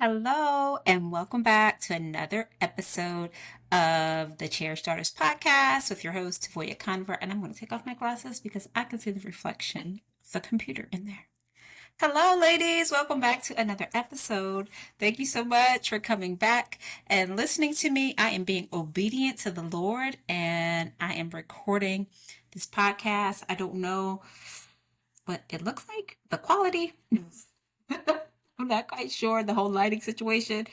Hello, and welcome back to another episode of the Cherished Daughters Podcast with your host, Voya Convert. And I'm going to take off my glasses because I can see the reflection of the computer in there. Hello, ladies. Welcome back to another episode. Thank you so much for coming back and listening to me. I am being obedient to the Lord and I am recording this podcast. I don't know what it looks like, the quality. I'm not quite sure the whole lighting situation.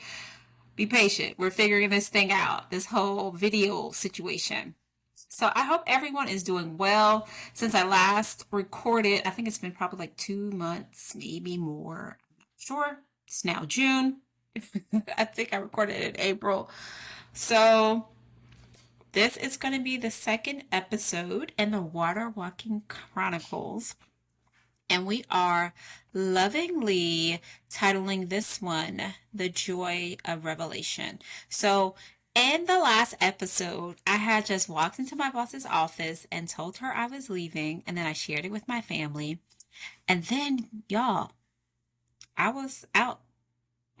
Be patient. We're figuring this thing out, this whole video situation. So I hope everyone is doing well. Since I last recorded, I think it's been probably like 2 months, maybe more. I'm not sure. It's now June. I think I recorded it in April. So this is going to be the second episode in the Water Walking Chronicles. And we are lovingly titling this one, The Joy of Revelation. So in the last episode, I had just walked into my boss's office and told her I was leaving. And then I shared it with my family. And then, y'all, I was out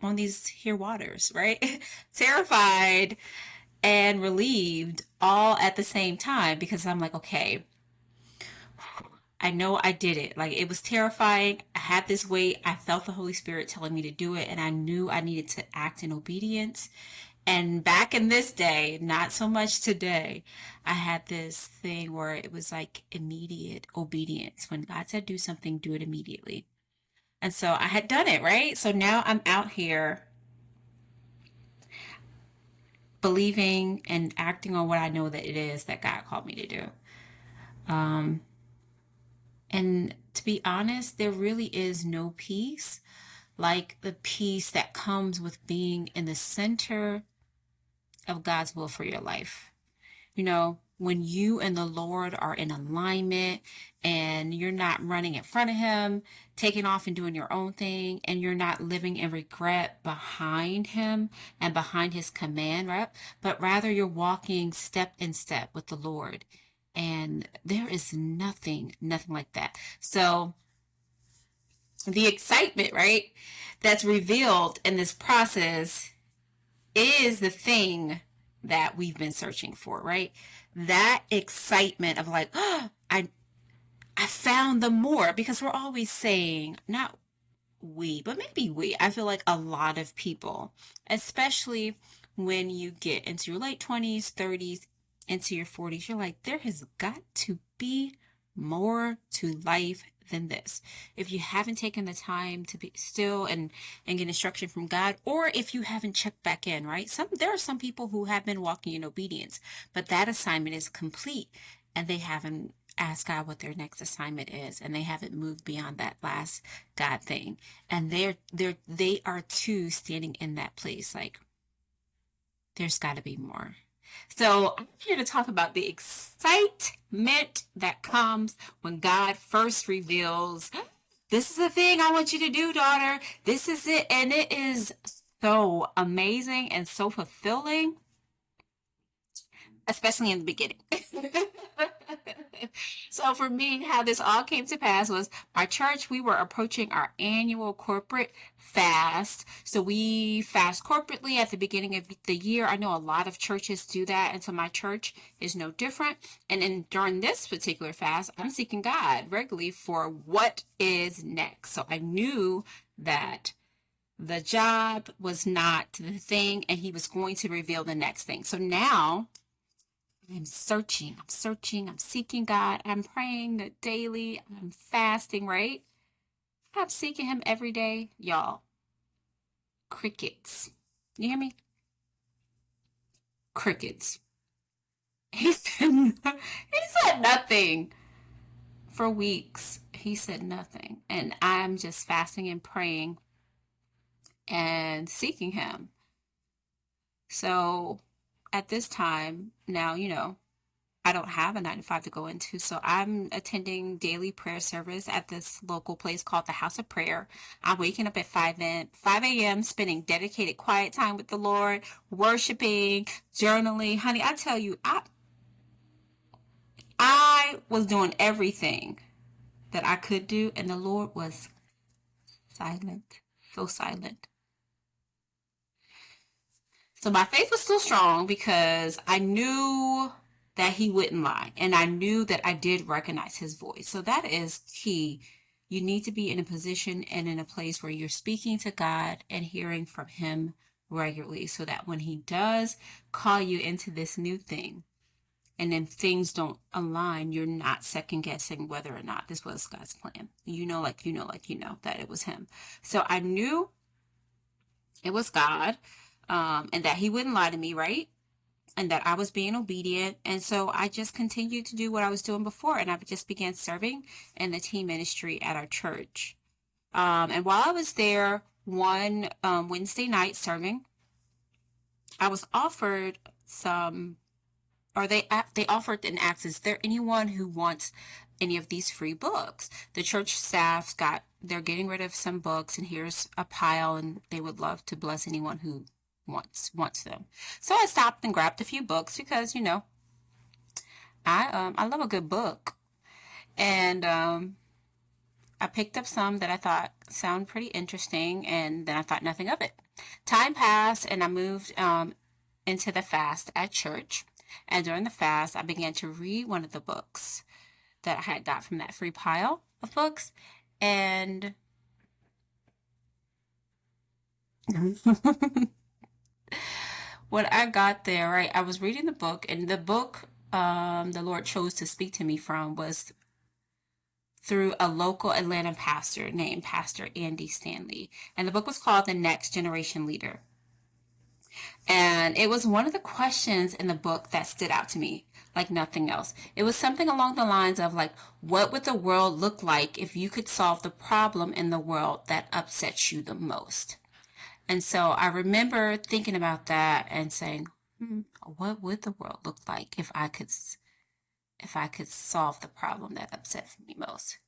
on these here waters, right? Terrified and relieved all at the same time because I'm like, okay, I know I did it. Like it was terrifying. I had this weight. I felt the Holy Spirit telling me to do it, and I knew I needed to act in obedience. And back in this day, not so much today, I had this thing where it was like immediate obedience. When God said do something, do it immediately. And so I had done it, right? So now I'm out here believing and acting on what I know that it is that God called me to do. And to be honest, there really is no peace like the peace that comes with being in the center of God's will for your life. You know, when you and the Lord are in alignment and you're not running in front of Him, taking off and doing your own thing, and you're not living in regret behind Him and behind His command, right? But rather you're walking step in step with the Lord. And there is nothing like that. So the excitement, right, that's revealed in this process is the thing that we've been searching for, right? That excitement of like, oh, I found the more, because we're always saying, not we, but maybe we. I feel like a lot of people, especially when you get into your late 20s, 30s, into your 40s, you're like, there has got to be more to life than this. If you haven't taken the time to be still and get instruction from God, or if you haven't checked back in, right? There are some people who have been walking in obedience, but that assignment is complete and they haven't asked God what their next assignment is, and they haven't moved beyond that last God thing. And they are too standing in that place like there's got to be more. So I'm here to talk about the excitement that comes when God first reveals, this is the thing I want you to do, daughter. This is it. And it is so amazing and so fulfilling, especially in the beginning. So for me, how this all came to pass was my church, we were approaching our annual corporate fast. So we fast corporately at the beginning of the year. I know a lot of churches do that, and so my church is no different. And then during this particular fast, I'm seeking God regularly for what is next. So I knew that the job was not the thing, and He was going to reveal the next thing. So now I'm searching, I'm seeking God, I'm praying daily, I'm fasting, right? I'm seeking Him every day. Y'all, crickets. You hear me? Crickets. He said nothing for weeks. He said nothing. And I'm just fasting and praying and seeking Him. So at this time, now, I don't have a 9 to 5 to go into, so I'm attending daily prayer service at this local place called the House of Prayer. I'm waking up at 5 a.m., spending dedicated quiet time with the Lord, worshiping, journaling. Honey, I tell you, I was doing everything that I could do, and the Lord was silent, so silent. So my faith was still strong because I knew that he wouldn't lie. And I knew that I did recognize his voice. So that is key. You need to be in a position and in a place where you're speaking to God and hearing from him regularly so that when he does call you into this new thing, and then things don't align, you're not second guessing whether or not this was God's plan. That it was him. So I knew it was God, and that he wouldn't lie to me, right? And that I was being obedient. And so I just continued to do what I was doing before. And I just began serving in the teen ministry at our church. And while I was there one Wednesday night serving, I was offered some, or they offered and asked, is there anyone who wants any of these free books? The church staff they're getting rid of some books, and here's a pile, and they would love to bless anyone who wants them. So I stopped and grabbed a few books because I love a good book, and I picked up some that I thought sound pretty interesting, and then I thought nothing of it. Time passed, and I moved into the fast at church. And during the fast, I began to read one of the books that I had got from that free pile of books. And when I got there, right, I was reading the book, and the book the Lord chose to speak to me from was through a local Atlanta pastor named Pastor Andy Stanley. And the book was called The Next Generation Leader. And it was one of the questions in the book that stood out to me like nothing else. It was something along the lines of like, what would the world look like if you could solve the problem in the world that upsets you the most? And so I remember thinking about that and saying, what would the world look like if I could solve the problem that upsets me most?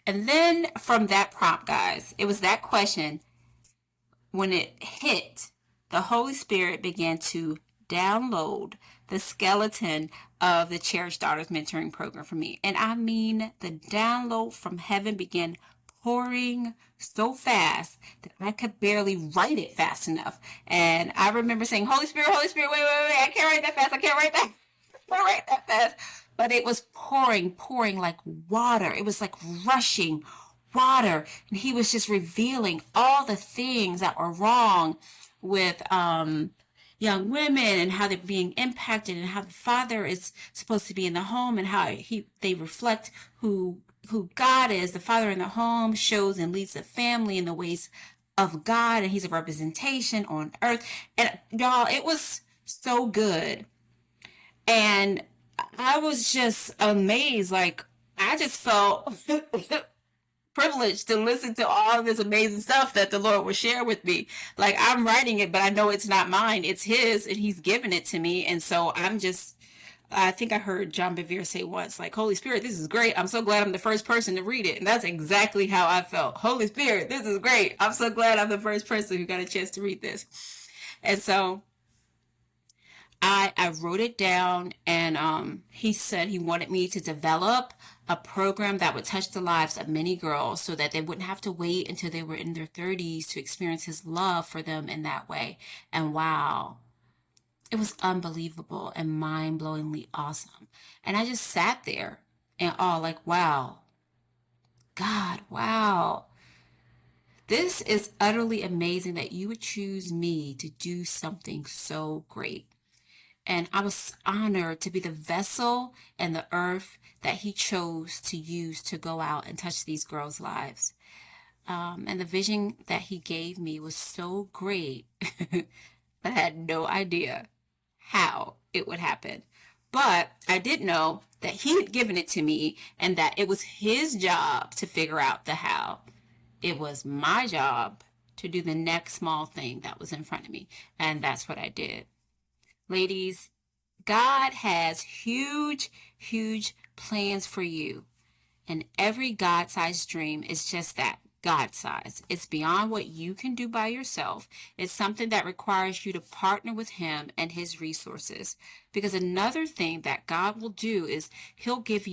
And then from that prompt, guys, it was that question, when it hit, the Holy Spirit began to download the skeleton of the Cherished Daughters mentoring program for me. And I mean, the download from heaven began pouring so fast that I could barely write it fast enough. And I remember saying, Holy Spirit, wait, I can't write that fast. I can't write that fast. But it was pouring like water. It was like rushing water. And he was just revealing all the things that were wrong with young women and how they're being impacted, and how the father is supposed to be in the home, and how they reflect who God is. The father in the home shows and leads the family in the ways of God, and he's a representation on earth. And y'all, it was so good. And I was just amazed. Like, I just felt privileged to listen to all of this amazing stuff that the Lord will share with me. Like, I'm writing it, but I know it's not mine. It's his, and he's given it to me. And so I think I heard John Bevere say once, like, Holy Spirit, this is great. I'm so glad I'm the first person to read it. And that's exactly how I felt. Holy Spirit, this is great. I'm so glad I'm the first person who got a chance to read this. And so I wrote it down, and he said he wanted me to develop a program that would touch the lives of many girls so that they wouldn't have to wait until they were in their 30s to experience his love for them in that way. And wow, it was unbelievable and mind-blowingly awesome. And I just sat there and all like, wow, God, wow. This is utterly amazing that you would choose me to do something so great. And I was honored to be the vessel and the earth that he chose to use to go out and touch these girls' lives. And the vision that he gave me was so great that I had no idea how it would happen. But I did know that he had given it to me, and that it was his job to figure out the how. It was my job to do the next small thing that was in front of me. And that's what I did. Ladies, God has huge, huge plans for you. And every God-sized dream is just that, God-sized. It's beyond what you can do by yourself. It's something that requires you to partner with him and his resources. Because another thing that God will do is he'll give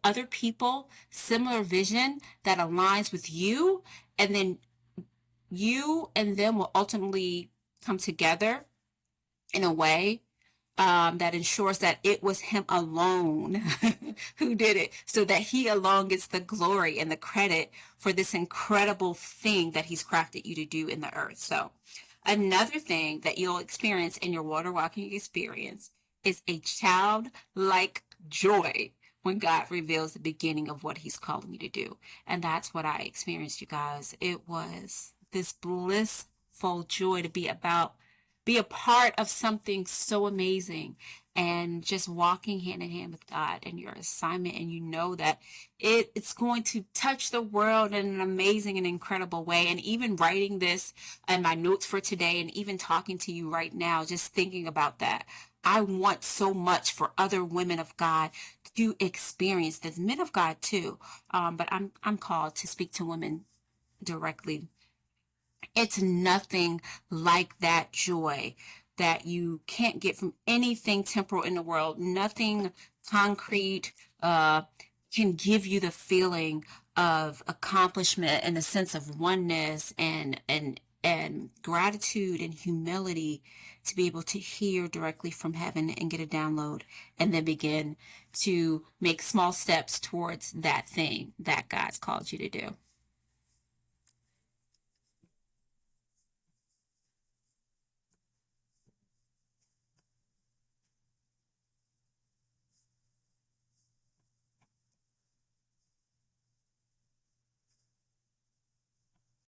other people similar vision that aligns with you. And then you and them will ultimately come together in a way that ensures that it was him alone who did it, so that he alone gets the glory and the credit for this incredible thing that he's crafted you to do in the earth. So another thing that you'll experience in your water walking experience is a childlike joy when God reveals the beginning of what he's calling you to do. And that's what I experienced, you guys. It was this blissful joy to be a part of something so amazing, and just walking hand in hand with God and your assignment. And you know that it's going to touch the world in an amazing and incredible way. And even writing this and my notes for today, and even talking to you right now, just thinking about that, I want so much for other women of God to experience this, men of God too. But I'm called to speak to women directly. It's nothing like that joy that you can't get from anything temporal in the world. Nothing concrete can give you the feeling of accomplishment and a sense of oneness and gratitude and humility, to be able to hear directly from heaven and get a download, and then begin to make small steps towards that thing that God's called you to do.